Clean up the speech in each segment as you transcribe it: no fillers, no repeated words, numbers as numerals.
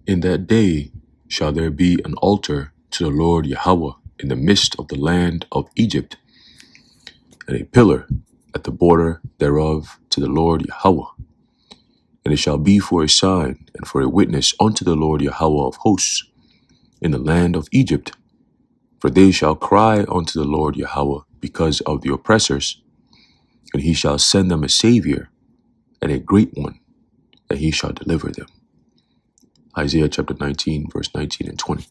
In that day shall there be an altar to the Lord Yahweh in the midst of the land of Egypt, and a pillar at the border thereof to the Lord Yahweh. And it shall be for a sign and for a witness unto the Lord Yahweh of hosts in the land of Egypt. For they shall cry unto the Lord Yahweh because of the oppressors, and he shall send them a Savior and a great one, that he shall deliver them. Isaiah chapter 19, verse 19 and 20.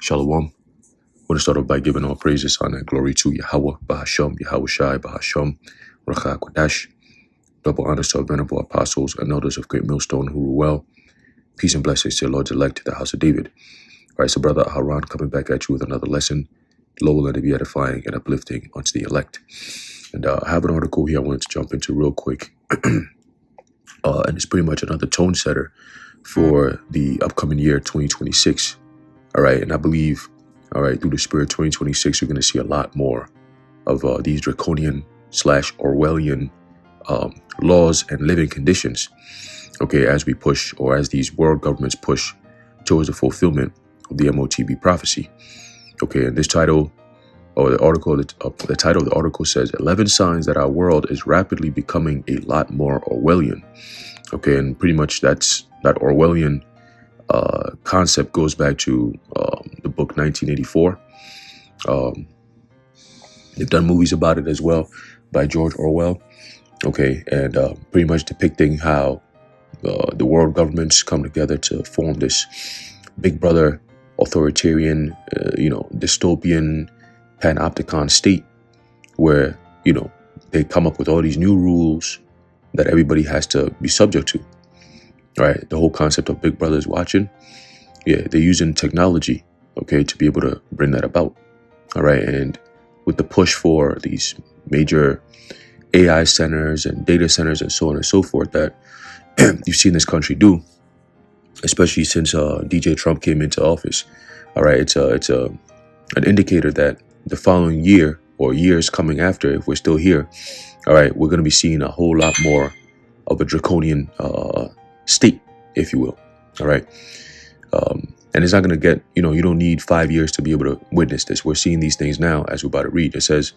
Shalom. I want to start off by giving all praises, honor, and glory to Yahweh, Bahasham, Yahweh Shai, Bahasham, Racha Kodash. Double honors to our venerable apostles and elders of Great Millstone who rule well. Peace and blessings to the Lord's elect, the house of David. All right, so Brother Haran coming back at you with another lesson. Lord, let it be edifying and uplifting unto the elect. And I have an article here I wanted to jump into real quick. And it's pretty much another tone setter for the upcoming year 2026. All right, and I believe, all right, through the spirit 2026, you're going to see a lot more of these draconian / Orwellian laws and living conditions, okay, as we push, or as these world governments push towards the fulfillment of the MOTB prophecy. Okay, and this title, or the article, the title of the article says 11 signs that our world is rapidly becoming a lot more Orwellian. Okay, and pretty much that Orwellian concept goes back to the book 1984. They've done movies about it as well by George Orwell. Okay, and pretty much depicting how the world governments come together to form this big brother, authoritarian, dystopian, panopticon state where, they come up with all these new rules that everybody has to be subject to. Right, the whole concept of Big Brother is watching. Yeah, they're using technology, okay, to be able to bring that about. All right, and with the push for these major AI centers and data centers and so on and so forth that you've seen this country do, especially since DJ Trump came into office. All right, it's an indicator that the following year or years coming after, if we're still here, all right, we're going to be seeing a whole lot more of a draconian state, if you will. All right. And it's not going to get, you don't need 5 years to be able to witness this. We're seeing these things now as we're about to read. It says,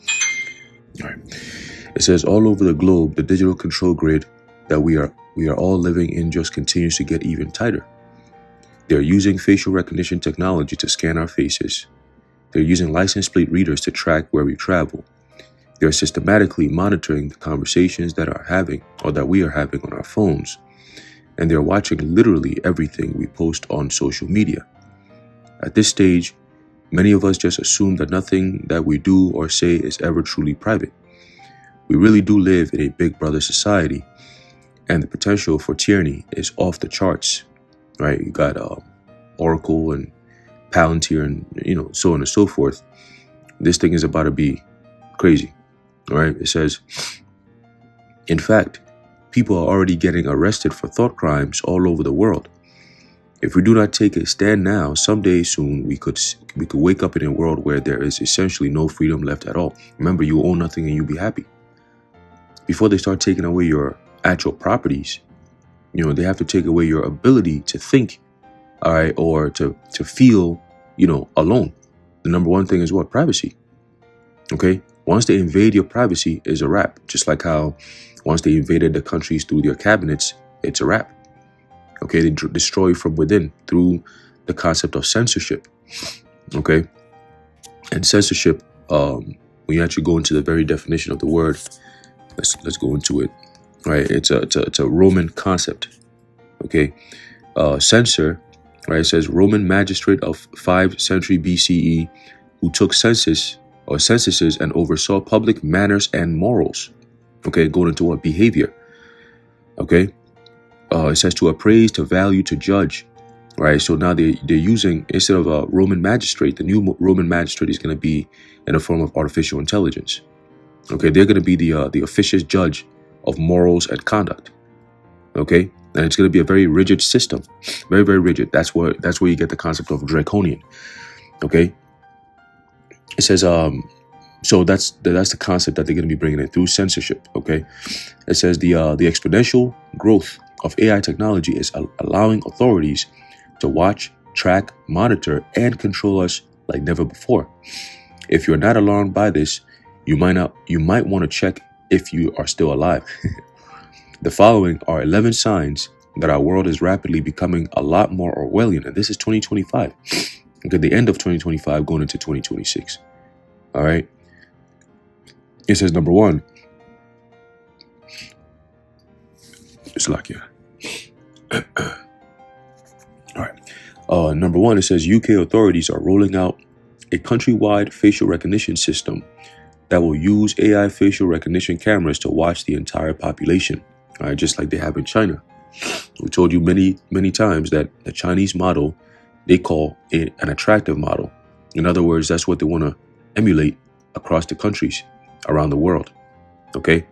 all right. It says all over the globe, the digital control grid that we are all living in just continues to get even tighter. They're using facial recognition technology to scan our faces. They're using license plate readers to track where we travel. They're systematically monitoring the conversations that we are having on our phones. And they're watching literally everything we post on social media. At this stage, many of us just assume that nothing that we do or say is ever truly private. We really do live in a big brother society, and the potential for tyranny is off the charts, right? You got Oracle and Palantir and, so on and so forth. This thing is about to be crazy, all right? It says, in fact, people are already getting arrested for thought crimes all over the world. If we do not take a stand now, someday soon we could wake up in a world where there is essentially no freedom left at all. Remember, you own nothing and you be happy. Before they start taking away your actual properties, they have to take away your ability to think, all right, or to feel, alone. The number one thing is what? Privacy. Okay? Once they invade your privacy, is a wrap. Just like how once they invaded the countries through their cabinets, it's a wrap. Okay, they destroy you from within through the concept of censorship. Okay, and censorship, when you actually go into the very definition of the word, let's go into it. Right, it's a Roman concept. Okay, censor, right? It says Roman magistrate of 5th century BCE who took censuses and oversaw public manners and morals. Okay, going into what? Behavior. Okay, it says to appraise, to value, to judge. Right, so now they're using, instead of a Roman magistrate, the new Roman magistrate is going to be in a form of artificial intelligence. Okay, they're going to be the officious judge of morals and conduct. Okay, and it's going to be a very rigid system, very, very rigid. That's where you get the concept of draconian. Okay, it says so that's the concept that they're going to be bringing in through censorship. Okay, it says the exponential growth of AI technology is allowing authorities to watch, track, monitor, and control us like never before. If you're not alarmed by this, you might want to check if you are still alive. The following are 11 signs that our world is rapidly becoming a lot more Orwellian, and this is 2025. Okay, the end of 2025 going into 2026. All right. It says number 1. It's like, yeah. All right. Number 1, it says UK authorities are rolling out a countrywide facial recognition system that will use AI facial recognition cameras to watch the entire population. All right, just like they have in China. We told you many times that the Chinese model, they call it an attractive model. In other words, that's what they want to emulate across the countries around the world. Okay.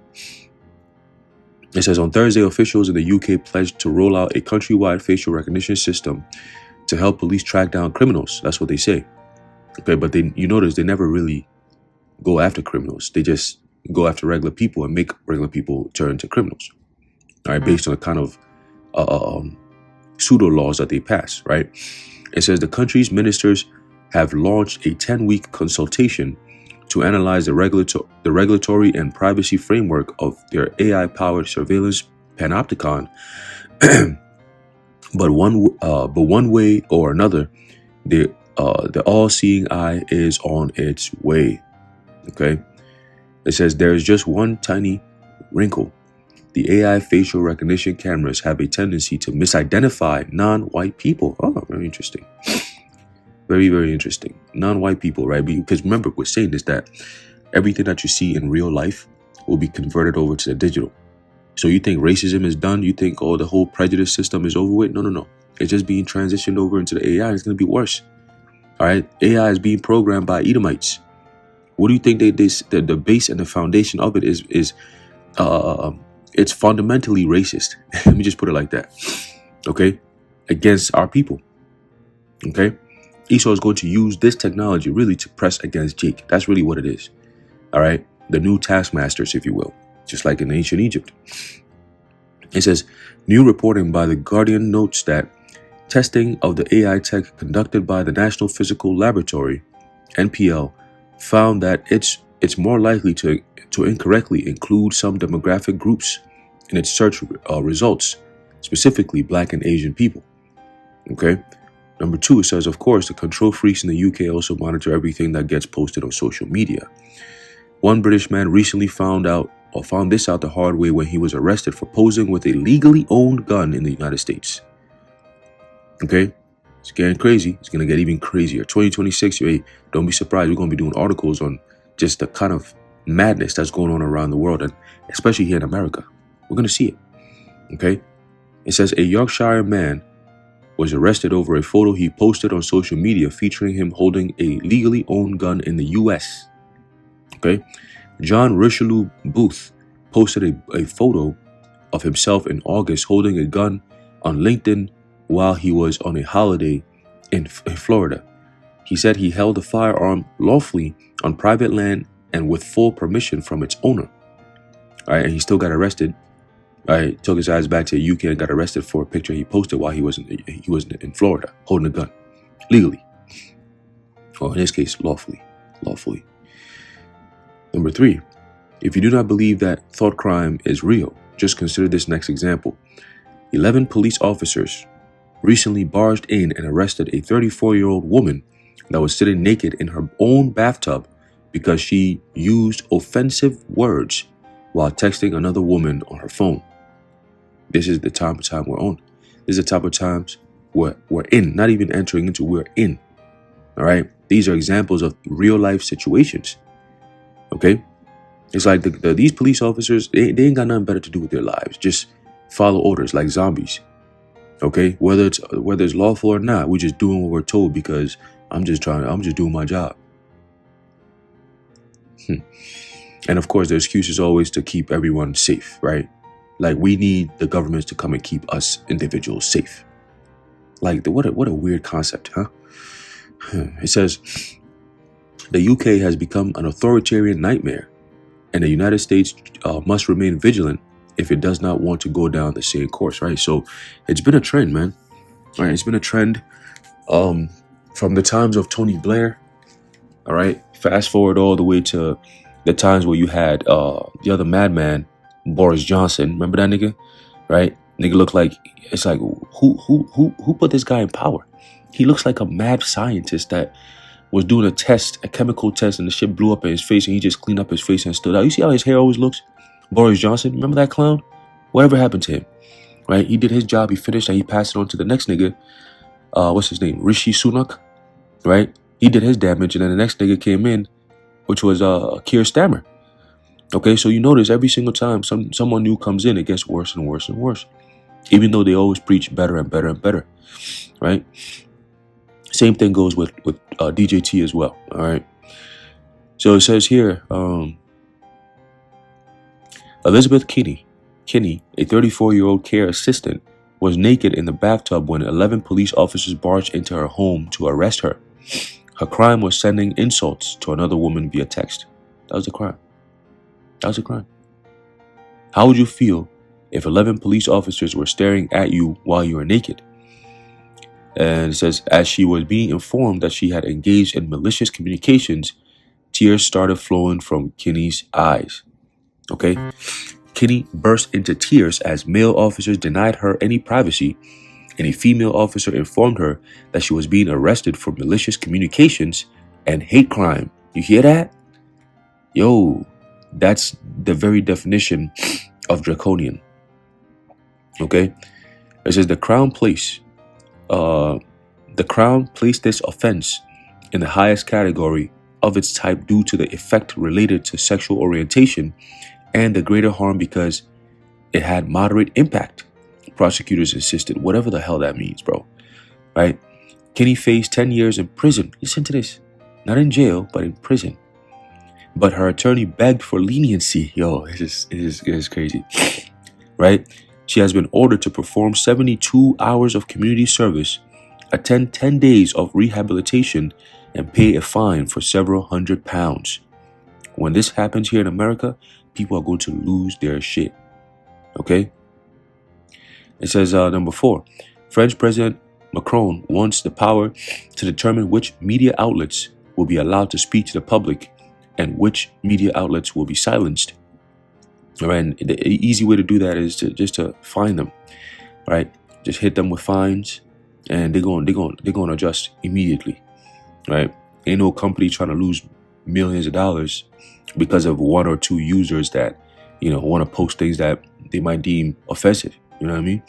It says on Thursday, officials in the UK pledged to roll out a countrywide facial recognition system to help police track down criminals. That's what they say. Okay, but you notice they never really go after criminals. They just go after regular people and make regular people turn to criminals. All right, based on the kind of pseudo laws that they pass. Right. It says the country's ministers have launched a 10-week consultation to analyze the regulatory and privacy framework of their AI-powered surveillance panopticon. But one way or another, the all-seeing eye is on its way. Okay, it says there is just one tiny wrinkle. The AI facial recognition cameras have a tendency to misidentify non-white people. Oh, very interesting. Very, very interesting. Non-white people, right? Because remember, we're saying is that everything that you see in real life will be converted over to the digital. So you think racism is done? You think, the whole prejudice system is over with? No. It's just being transitioned over into the AI. It's going to be worse. All right? AI is being programmed by Edomites. What do you think the base and the foundation of it is it's fundamentally racist. Let me just put it like that. Okay? Against our people. Okay? Esau is going to use this technology really to press against Jake. That's really what it is. All right? The new taskmasters, if you will. Just like in ancient Egypt. It says, new reporting by The Guardian notes that testing of the AI tech conducted by the National Physical Laboratory, NPL, found that it's more likely to incorrectly include some demographic groups in its search results, specifically Black and Asian people. Okay. Number 2, it says, of course, the control freaks in the UK also monitor everything that gets posted on social media. One British man recently found this out the hard way when he was arrested for posing with a legally owned gun in the United States. Okay. It's getting crazy. It's going to get even crazier. 2026, hey, don't be surprised. We're going to be doing articles on just the kind of madness that's going on around the world, and especially here in America. We're going to see it. Okay. It says a Yorkshire man was arrested over a photo he posted on social media featuring him holding a legally owned gun in the US. Okay. John Richelieu Booth posted a photo of himself in August holding a gun on LinkedIn while he was on a holiday in Florida. He said he held a firearm lawfully on private land and with full permission from its owner. All right, and he still got arrested. All right, took his eyes back to the UK and got arrested for a picture he posted while he was in Florida holding a gun legally, or in this case, lawfully. Number 3, if you do not believe that thought crime is real, just consider this next example. 11 police officers recently barged in and arrested a 34-year-old woman that was sitting naked in her own bathtub because she used offensive words while texting another woman on her phone. This is the type of time we're on. This is the type of times we're in, not even entering into, we're in. All right? These are examples of real life situations. Okay? It's like these police officers, they ain't got nothing better to do with their lives. Just follow orders like zombies. Okay? Whether it's lawful or not, we're just doing what we're told because I'm just doing my job. And of course, the excuse is always to keep everyone safe, right? Like we need the governments to come and keep us individuals safe. Like what a weird concept, huh? It says the UK has become an authoritarian nightmare, and the United States must remain vigilant if it does not want to go down the same course, right? So it's been a trend, man. All right, it's been a trend from the times of Tony Blair. All right, fast forward all the way to the times where you had the other madman, Boris Johnson. Remember that nigga? Right? Nigga look like, it's like, who put this guy in power? He looks like a mad scientist that was doing a chemical test, and the shit blew up in his face, and he just cleaned up his face and stood out. You see how his hair always looks? Boris Johnson, remember that clown? Whatever happened to him? Right? He did his job, he finished, and he passed it on to the next nigga. What's his name? Rishi Sunak, right? He did his damage, and then the next nigga came in, which was Keir Starmer. Okay, so you notice every single time someone new comes in, it gets worse and worse and worse, even though they always preach better and better and better, right? Same thing goes with DJT as well. All right. So it says here, Elizabeth Kinney, a 34-year-old care assistant, was naked in the bathtub when 11 police officers barged into her home to arrest her. Her crime was sending insults to another woman via text. That was a crime. That was a crime. How would you feel if 11 police officers were staring at you while you were naked? And it says, as she was being informed that she had engaged in malicious communications, tears started flowing from Kinney's eyes. Okay? Kinney burst into tears as male officers denied her any privacy, and a female officer informed her that she was being arrested for malicious communications and hate crime. You hear that? Yo, that's the very definition of draconian. Okay? It says the Crown placed this offense in the highest category of its type due to the effect related to sexual orientation and the greater harm because it had moderate impact. Prosecutors insisted, whatever the hell that means, bro. Right? Kinney faced 10 years in prison. Listen to this. Not in jail, but in prison. But her attorney begged for leniency. Yo, it is crazy. Right? She has been ordered to perform 72 hours of community service, attend 10 days of rehabilitation, and pay a fine for several £100s. When this happens here in America, people are going to lose their shit. Okay? It says number 4, French President Macron wants the power to determine which media outlets will be allowed to speak to the public and which media outlets will be silenced. All right, and the easy way to do that is to fine them, right? Just hit them with fines, and they're going to adjust immediately, right? Ain't no company trying to lose millions of dollars because of one or two users that, want to post things that they might deem offensive. You know what I mean?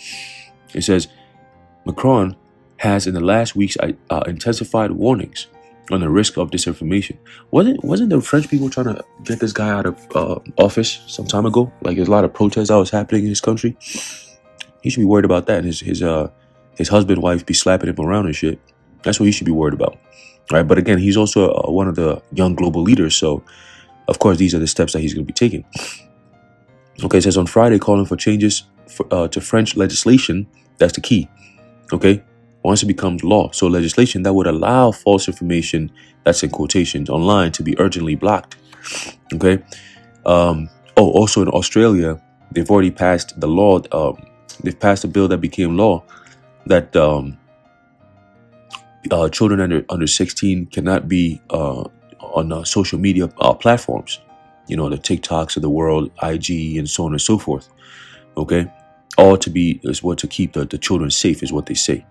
It says Macron has in the last weeks intensified warnings on the risk of disinformation. Wasn't the French people trying to get this guy out of office some time ago? Like, there's a lot of protests that was happening in his country. He should be worried about that. And his husband, wife be slapping him around and shit. That's what he should be worried about. Right? But again, he's also one of the young global leaders. So, of course, these are the steps that he's going to be taking. Okay, it says on Friday, calling for changes to French legislation. That's the key. Okay? Once it becomes law. So legislation that would allow false information, that's in quotations, online to be urgently blocked. Okay. Also in Australia, they've already passed the law. They've passed a bill that became law that children under 16 cannot be on social media platforms. The TikToks of the world, IG, and so on and so forth. Okay. All to keep the children safe is what they say.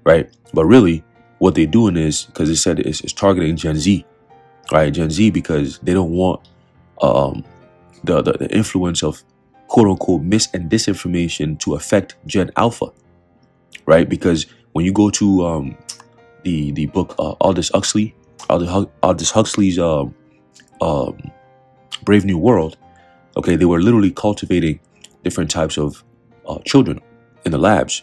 Right? But really, what they're doing is, because it said it's targeting Gen Z, right? Gen Z, because they don't want the influence of quote unquote mis and disinformation to affect Gen Alpha, right? Because when you go to the book Aldous Huxley's Brave New World, okay, they were literally cultivating different types of children in the labs.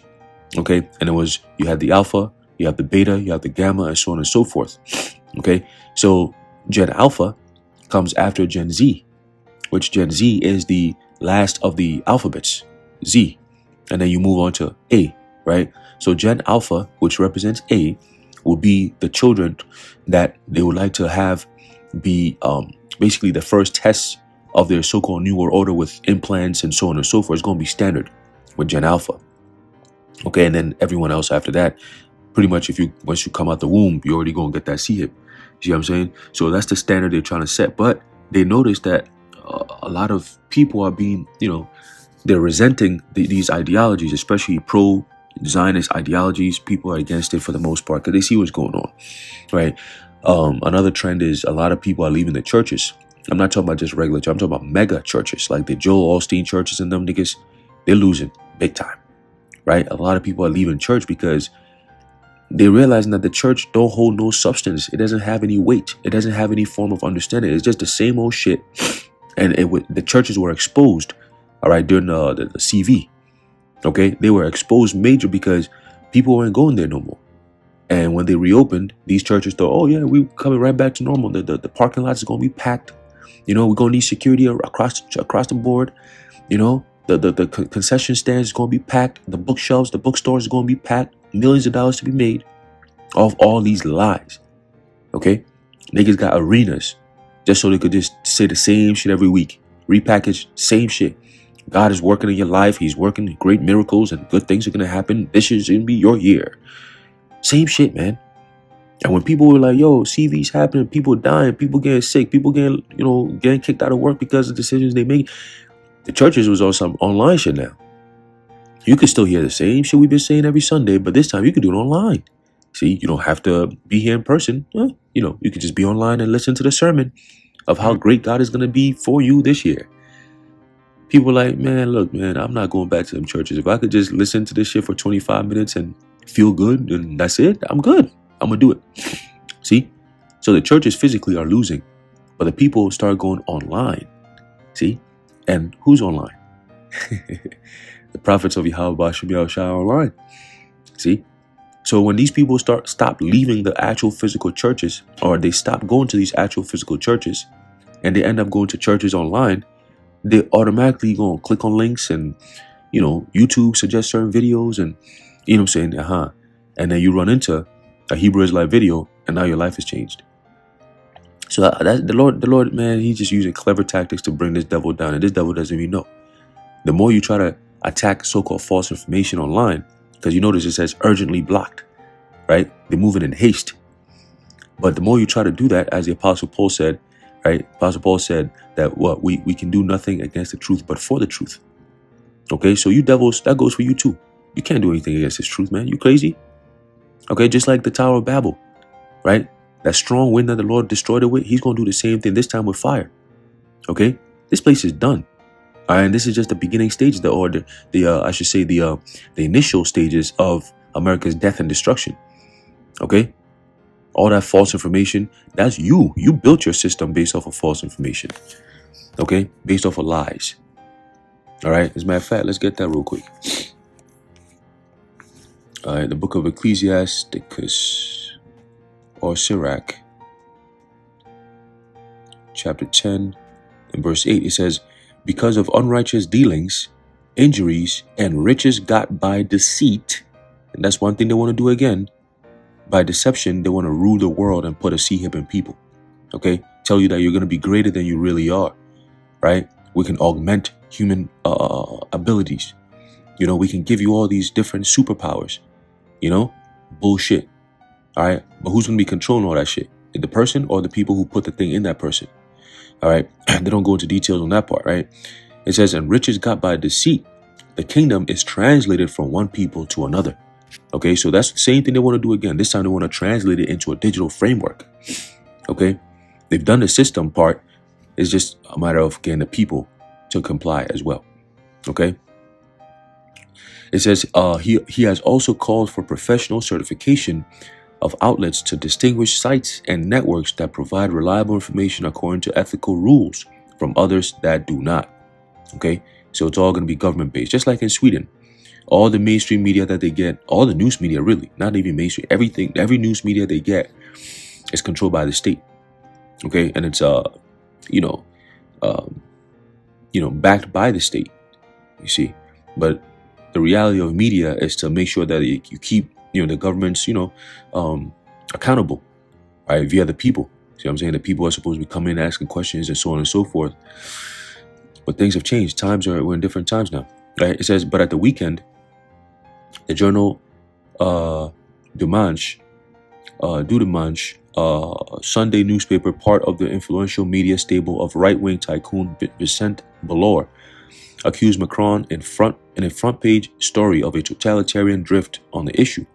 Okay, and you had the alpha, you have the beta, you have the gamma, and so on and so forth. Okay, so Gen Alpha comes after Gen Z, which Gen Z is the last of the alphabets, Z, and then you move on to A, right? So Gen Alpha, which represents A, will be the children that they would like to have be basically the first tests of their so-called New World Order with implants and so on and so forth. It's going to be standard with Gen Alpha. Okay, and then everyone else after that, pretty much once you come out the womb, you already gonna get that C hip. You see what I'm saying? So that's the standard they're trying to set. But they notice that a lot of people are being, they're resenting these ideologies, especially pro-Zionist ideologies. People are against it for the most part because they see what's going on, right? Another trend is a lot of people are leaving the churches. I'm not talking about just regular church. I'm talking about mega churches like the Joel Osteen churches and them niggas. They're losing big time, right? A lot of people are leaving church because they're realizing that the church don't hold no substance. It doesn't have any weight. It doesn't have any form of understanding. It's just the same old shit. And the churches were exposed, all right, during the CV. Okay, they were exposed major because people weren't going there no more. And when they reopened, these churches thought, oh yeah, we're coming right back to normal. The parking lots is gonna be packed. We're gonna need security across the board. The concession stands is gonna be packed. The bookshelves, the bookstores is gonna be packed. Millions of dollars to be made off all these lies. Okay, niggas got arenas just so they could just say the same shit every week, repackage same shit. God is working in your life. He's working great miracles and good things are gonna happen. This is gonna be your year. Same shit, man. And when people were like, yo, CV's happening, people dying, people getting sick, people getting kicked out of work because of decisions they make, the churches was on some online shit now. You can still hear the same shit we've been saying every Sunday, but this time you can do it online. See, you don't have to be here in person. You could just be online and listen to the sermon of how great God is going to be for you this year. People are like, man, look, man, I'm not going back to them churches. If I could just listen to this shit for 25 minutes and feel good, and that's it, I'm good. I'm going to do it. See? So the churches physically are losing, but the people start going online. See? And who's online? The prophets of Yahweh should be outshine online. See? So when these people stop leaving the actual physical churches, or they stop going to these actual physical churches, and they end up going to churches online, they automatically go and click on links, and YouTube suggests certain videos, and I'm saying, and then you run into a Hebrew Israelite video, and now your life has changed. So the Lord, man, he's just using clever tactics to bring this devil down, and this devil doesn't even know. The more you try to attack so-called false information online, because you notice it says urgently blocked, right? They're moving in haste. But the more you try to do that, as the Apostle Paul said, right? Apostle Paul said that we can do nothing against the truth, but for the truth. Okay, so you devils, that goes for you too. You can't do anything against this truth, man. You crazy? Okay, just like the Tower of Babel, right? That strong wind that the Lord destroyed it with, he's going to do the same thing, this time with fire. Okay, this place is done. All right, and this is just the beginning stages, the initial stages of America's death and destruction. Okay, all that false information, that's you. You built your system based off of false information. Okay, based off of lies. All right, as a matter of fact, let's get that real quick. All right, the book of Ecclesiasticus or Sirach, chapter 10 and verse 8, it says, because of unrighteous dealings, injuries, and riches got by deceit, and that's one thing they want to do again, by deception, they want to rule the world and put a C-hip in people, okay? Tell you that you're going to be greater than you really are, right? We can augment human abilities. We can give you all these different superpowers, bullshit, all right? But who's going to be controlling all that shit? The person or the people who put the thing in that person? All right, they don't go into details on that part, right? It says, and riches got by deceit, the kingdom is translated from one people to another. Okay, so that's the same thing they want to do again. This time they want to translate it into a digital framework. Okay, they've done the system part. It's just a matter of getting the people to comply as well. Okay, it says he has also called for professional certification of outlets to distinguish sites and networks that provide reliable information according to ethical rules from others that do not. Okay, so it's all going to be government based, just like in Sweden. All the mainstream media that they get, all the news media, really, not even mainstream, every news media they get is controlled by the state. Okay, and it's backed by the state. You see, but the reality of media is to make sure that you keep the government's accountable, right, via the people. See what I'm saying? The people are supposed to be coming and asking questions and so on and so forth. But things have changed. We're in different times now. Right? It says, but at the weekend, The journal Dimanche, Du Dimanche, Sunday newspaper, part of the influential media stable of right-wing tycoon Vicente Bellor, accused Macron in a front-page story of a totalitarian drift on the issue,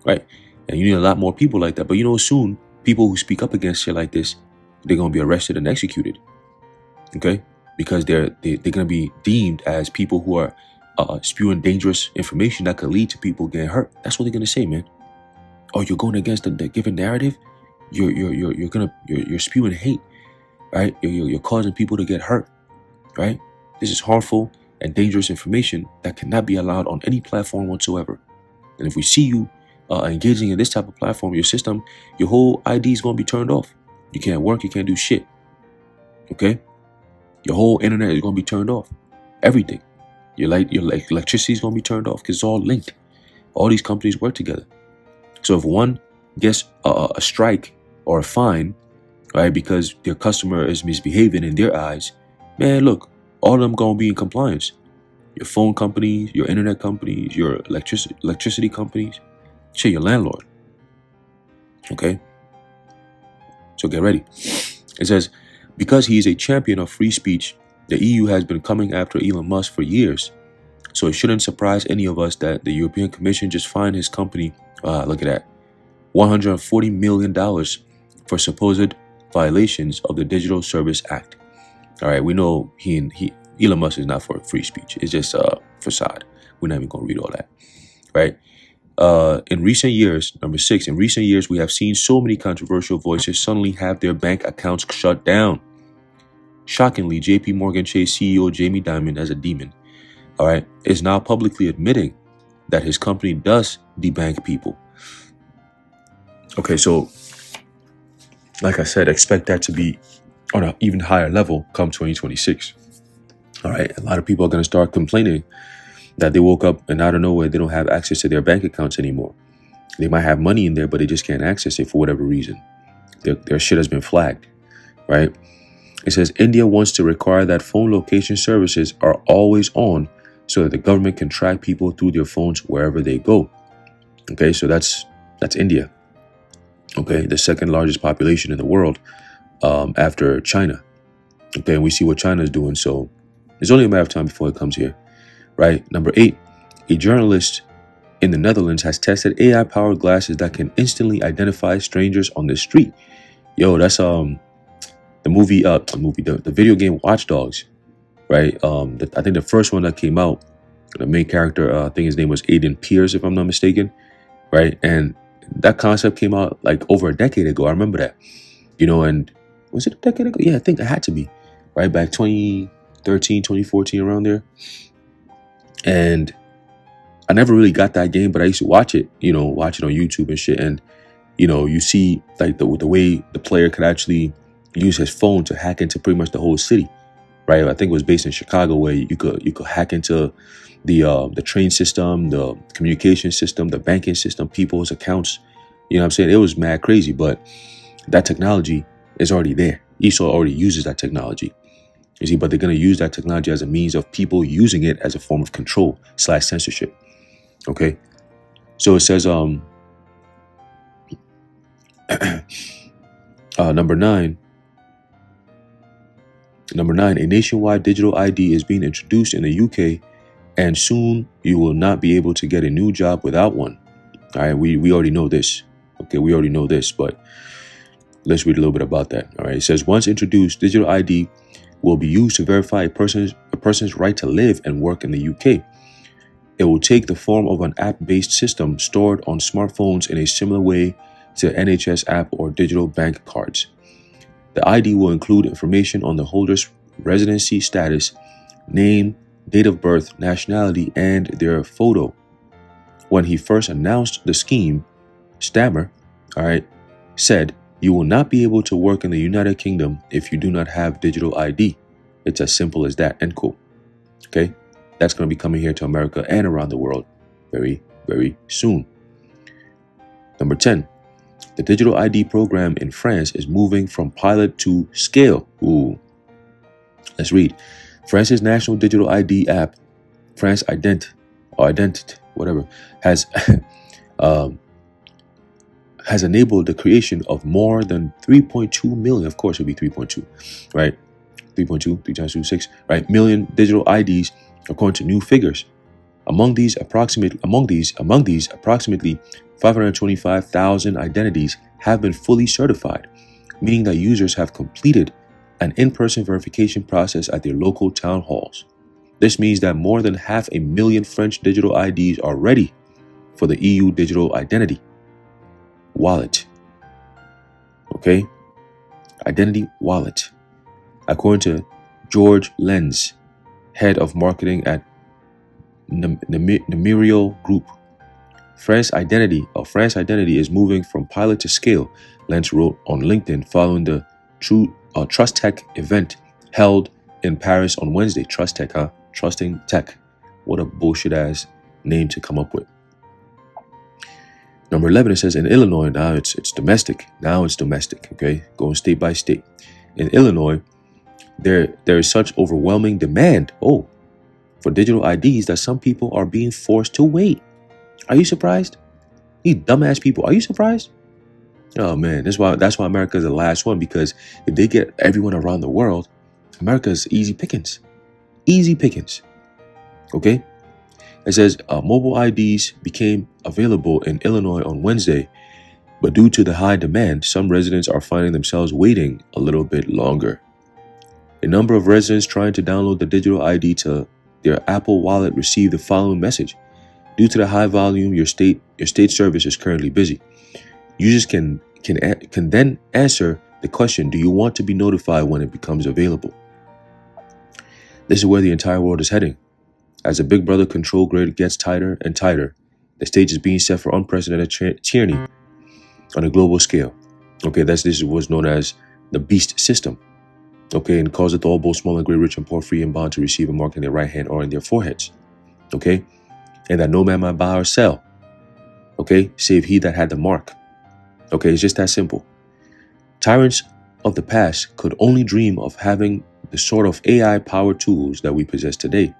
right? And you need a lot more people like that. But soon people who speak up against shit like this, they're gonna be arrested and executed, okay? Because they're gonna be deemed as people who are spewing dangerous information that could lead to people getting hurt. That's what they're gonna say, man. Oh, you're going against the given narrative. You're spewing hate, right? You're causing people to get hurt, right? This is harmful and dangerous information that cannot be allowed on any platform whatsoever. And if we see you engaging in this type of platform, your system, your whole ID is going to be turned off. You can't work, you can't do shit. Okay? Your whole internet is going to be turned off. Everything. Your electricity is going to be turned off because it's all linked. All these companies work together. So if one gets a strike or a fine, right, because their customer is misbehaving in their eyes, man, look, all of them going to be in compliance. Your phone companies, your internet companies, your electricity companies, shit, your landlord. Okay? So get ready. It says, because he is a champion of free speech, the EU has been coming after Elon Musk for years. So it shouldn't surprise any of us that the European Commission just fined his company, look at that, $140 million for supposed violations of the Digital Service Act. All right, we know Elon Musk is not for free speech. It's just a facade. We're not even going to read all that, right? In recent years, number 6, in recent years, we have seen so many controversial voices suddenly have their bank accounts shut down. Shockingly, JP Morgan Chase CEO Jamie Dimon, as a demon, all right, is now publicly admitting that his company does debank people. Okay, so like I said, expect that to be on an even higher level come 2026. All right, a lot of people are going to start complaining that they woke up and out of nowhere they don't have access to their bank accounts anymore. They might have money in there, but they just can't access it for whatever reason. Their shit has been flagged, right? It says India wants to require that phone location services are always on so that the government can track people through their phones wherever they go. Okay, so that's India. Okay, the second largest population in the world after China. Okay, and we see what China is doing, so it's only a matter of time before it comes here, right? Number 8, a journalist in the Netherlands has tested AI-powered glasses that can instantly identify strangers on the street. Yo, that's the video game Watch Dogs, right? I think the first one that came out, the main character, I think his name was Aiden Pierce, if I'm not mistaken, right? And that concept came out like over a decade ago. I remember that, and was it a decade ago? Yeah, I think it had to be, right? Back 2013, 2014, around there. And I never really got that game, but I used to watch it, watch it on YouTube and shit. And, you see like the way the player could actually use his phone to hack into pretty much the whole city, right? I think it was based in Chicago, where you could hack into the train system, the communication system, the banking system, people's accounts. You know what I'm saying? It was mad crazy, but that technology is already there. ESO already uses that technology. You see, but they're going to use that technology as a means of people using it as a form of control / censorship. Okay? So it says, number 9, a nationwide digital ID is being introduced in the UK, and soon you will not be able to get a new job without one. All right, we already know this. Okay, we already know this, but let's read a little bit about that. All right, it says, once introduced, digital ID will be used to verify a person's right to live and work in the UK. It will take the form of an app-based system stored on smartphones in a similar way to NHS app or digital bank cards. The ID will include information on the holder's residency status, name, date of birth, nationality, and their photo. When he first announced the scheme, Stammer, said, "You will not be able to work in the United Kingdom if you do not have digital ID. It's as simple as that," end quote. Okay, that's going to be coming here to America and around the world very, very soon. Number 10, the digital ID program in France is moving from pilot to scale. Ooh. Let's read. France's national digital ID app, France Identity, whatever, has has enabled the creation of more than 3.2 million. Of course, it'll be 3.2, right? 3.2, 3 times 2, 6, right? Million digital IDs, according to new figures. Among these, approximately 525,000 identities have been fully certified, meaning that users have completed an in-person verification process at their local town halls. This means that more than 500,000 French digital IDs are ready for the EU digital identity wallet. Okay? Identity wallet. According to George Lenz, head of marketing at Numerio Group, France Identity is moving from pilot to scale, Lenz wrote on LinkedIn following the Trust Tech event held in Paris on Wednesday. Trust Tech, huh? Trusting Tech. What a bullshit ass name to come up with. Number 11, it says in Illinois, now it's domestic. Now it's domestic, okay? Going state by state. In Illinois, there is such overwhelming demand, for digital IDs that some people are being forced to wait. Are you surprised? You dumbass people, are you surprised? Oh man, that's why America is the last one, because if they get everyone around the world, America is easy pickings. Easy pickings. Okay? It says mobile IDs became available in Illinois on Wednesday, but due to the high demand, some residents are finding themselves waiting a little bit longer. A number of residents trying to download the digital ID to their Apple Wallet received the following message: due to the high volume, your state service is currently busy. Users can then answer the question, do you want to be notified when it becomes available? This is where the entire world is heading. As the Big Brother control grid gets tighter and tighter, the stage is being set for unprecedented tyranny on a global scale. Okay, this is what's known as the beast system. Okay, and causeth all, both small and great, rich and poor, free and bond, to receive a mark in their right hand or in their foreheads. Okay, and that no man might buy or sell. Okay, save he that had the mark. Okay, it's just that simple. Tyrants of the past could only dream of having the sort of AI-powered tools that we possess today.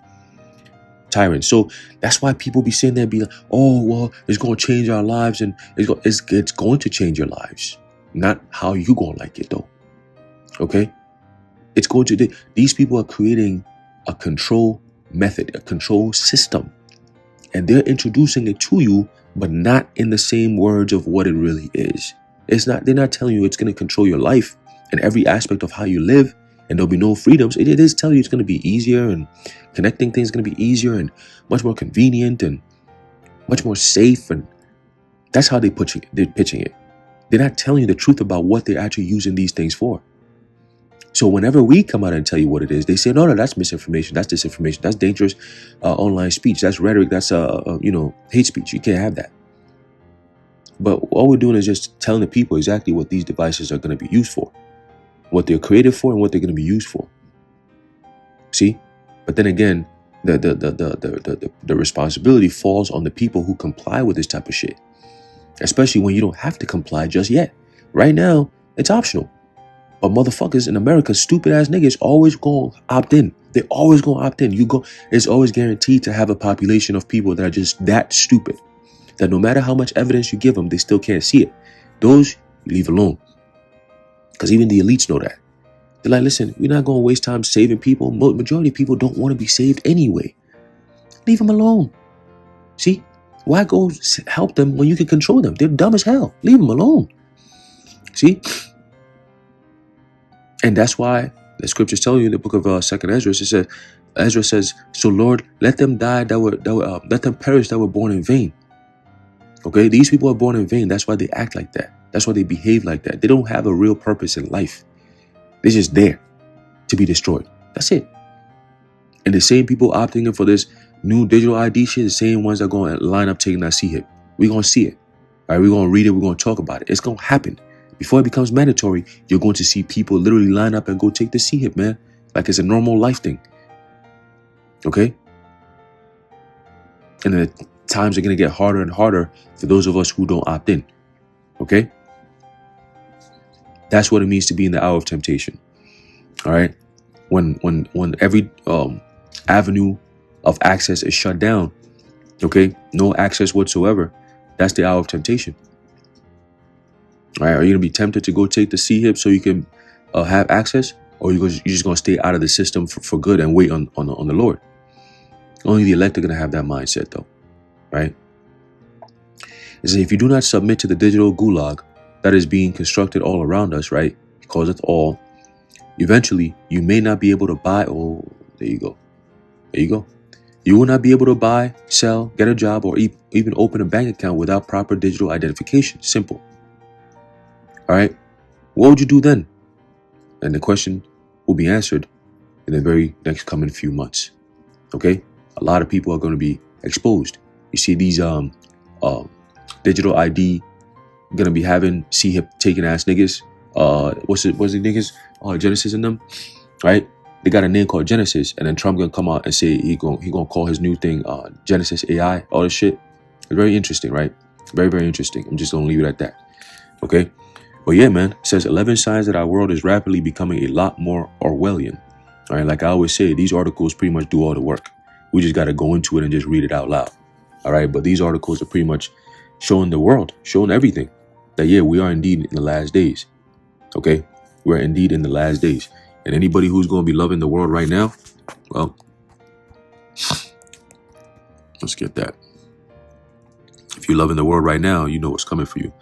Tyrants. So that's why people be sitting there and be like, oh, well, it's going to change our lives, and it's going to change your lives. Not how you going to like it, though. Okay? It's going to... These people are creating a control method, a control system, and they're introducing it to you, but not in the same words of what it really is. They're not telling you it's going to control your life and every aspect of how you live, and there'll be no freedoms. It is telling you it's going to be easier, and connecting things is going to be easier and much more convenient and much more safe. And that's how they're pitching it. They're not telling you the truth about what they're actually using these things for. So whenever we come out and tell you what it is, they say, no, that's misinformation, that's disinformation, that's dangerous online speech, that's rhetoric, that's hate speech. You can't have that. But all we're doing is just telling the people exactly what these devices are going to be used for, what they're created for, and what they're going to be used for. See? But then again, the responsibility falls on the people who comply with this type of shit, especially when you don't have to comply just yet. Right now, it's optional. But motherfuckers in America, stupid ass niggas, always gonna opt in. They're always gonna opt in. It's always guaranteed to have a population of people that are just that stupid, that no matter how much evidence you give them, they still can't see it. Those, you leave alone. Because even the elites know that. They're like, listen, we're not gonna waste time saving people. Majority of people don't want to be saved anyway. Leave them alone. See? Why go help them when you can control them? They're dumb as hell. Leave them alone. See? And that's why the scriptures tell you in the book of 2nd Ezra, Ezra says, so Lord, let them die let them perish that were born in vain. Okay, these people are born in vain. That's why they act like that. That's why they behave like that. They don't have a real purpose in life. They're just there to be destroyed. That's it. And the same people opting in for this new digital ID shit, the same ones that are going to line up taking that CHIP. We're going to see it. All right, we're going to read it. We're going to talk about it. It's going to happen. Before it becomes mandatory, you're going to see people literally line up and go take the CHIP, man. Like it's a normal life thing. Okay? And the times are going to get harder and harder for those of us who don't opt in. Okay? That's what it means to be in the hour of temptation. All right? When every avenue of access is shut down, Okay, no access whatsoever. That's the hour of temptation. All right, are you gonna be tempted to go take the C-hip so you can have access, or you're just gonna stay out of the system for good and wait on the Lord? Only the elect are gonna have that mindset, though, right? It says, if you do not submit to the digital gulag that is being constructed all around us, right? He calls it all. Eventually, you may not be able to buy. Oh, there you go. There you go. You will not be able to buy, sell, get a job, or even open a bank account without proper digital identification. Simple. All right. What would you do then? And the question will be answered in the very next coming few months. Okay. A lot of people are going to be exposed. You see these digital ID going to be having C-hip taking ass niggas. What's the niggas? Genesis in them, right? They got a name called Genesis, and then Trump gonna come out and say he gonna call his new thing Genesis AI. All this shit. It's very interesting, right? Very, very interesting. I'm just gonna leave it at that. Okay. But yeah, man, it says 11 signs that our world is rapidly becoming a lot more Orwellian. All right, like I always say, these articles pretty much do all the work. We just gotta go into it and just read it out loud. All right, but these articles are pretty much showing the world, showing everything that yeah, we are indeed in the last days. Okay, we're indeed in the last days. And anybody who's going to be loving the world right now, well, let's get that. If you're loving the world right now, you know what's coming for you.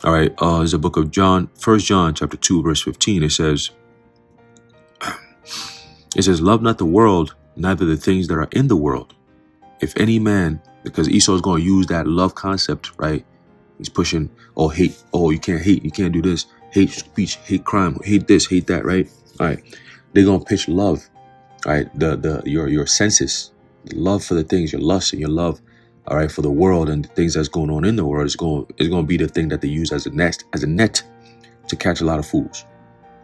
All right, there's a book of John, 1 John chapter 2, verse 15. It says, love not the world, neither the things that are in the world. If any man, because Esau is going to use that love concept, right? He's pushing, oh, hate, oh, you can't hate, you can't do this. Hate speech, hate crime, hate this, hate that, right? All right, they're gonna pitch love. All right, your senses, the love for the things, your lust and your love, all right, for the world and the things that's going on in the world is going to be the thing that they use as a net to catch a lot of fools.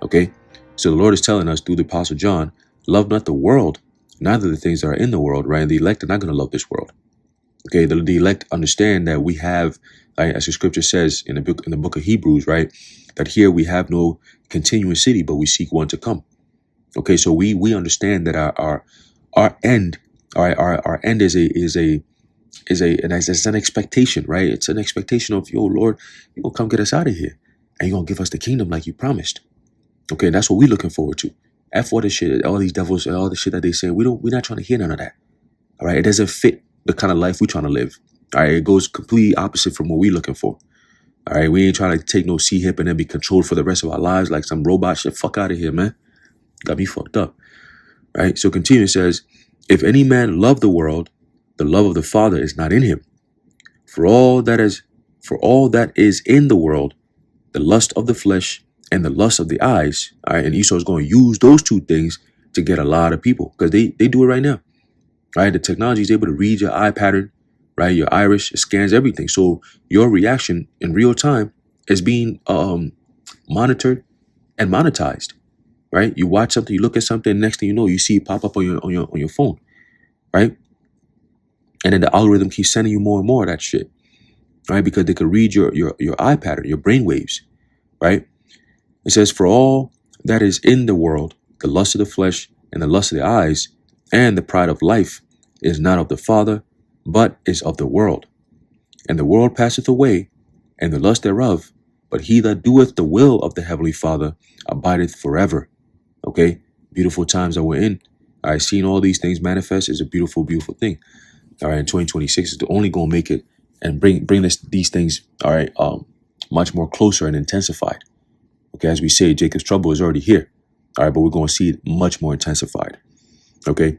Okay, so the Lord is telling us through the Apostle John, love not the world, neither the things that are in the world, right? And the elect are not going to love this world. Okay, the elect understand that we have, right, as the scripture says in the book of Hebrews, right, that here we have no continuing city, but we seek one to come. Okay, so we understand that our end, all right, our end is an expectation, right? It's an expectation of, yo, Lord, you're gonna come get us out of here, and you're gonna give us the kingdom like you promised. Okay, that's what we're looking forward to. F what the shit, all these devils and all the shit that they say, we're not trying to hear none of that. All right, it doesn't fit the kind of life we're trying to live. All right, it goes completely opposite from what we're looking for. All right, we ain't trying to take no C-hip and then be controlled for the rest of our lives like some robot shit. Fuck out of here, man. Got me fucked up. Right, so continue, it says, if any man love the world, the love of the Father is not in him. For all that is in the world, the lust of the flesh and the lust of the eyes, all right, and Esau is going to use those two things to get a lot of people because they do it right now. Right, the technology is able to read your eye pattern, right, your iris, it scans everything. So your reaction in real time is being monitored and monetized. Right, you watch something, you look at something, next thing you know, you see it pop up on your phone, right? And then the algorithm keeps sending you more and more of that shit, right? Because they could read your eye pattern, your brain waves, right? It says, for all that is in the world, the lust of the flesh and the lust of the eyes and the pride of life is not of the Father, but is of the world. And the world passeth away, and the lust thereof, but he that doeth the will of the Heavenly Father abideth forever. Okay, beautiful times that we're in. All right, seeing all these things manifest is a beautiful, beautiful thing. All right, in 2026 is only going to make it and bring these things, all right, much more closer and intensified. Okay, as we say, Jacob's trouble is already here. All right, but we're going to see it much more intensified. Okay,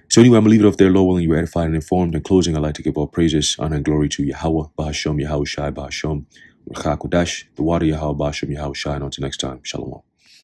so anyway, I'm going to leave it off there. Lord willing, you were edified and informed. In closing, I'd like to give all praises, honor, and glory to Yahweh, Bahasham, Yahweh Shai, Bahasham, Ruach HaKodesh, the water Yahweh, Bahasham, Yahweh Shai, and until next time, Shalom.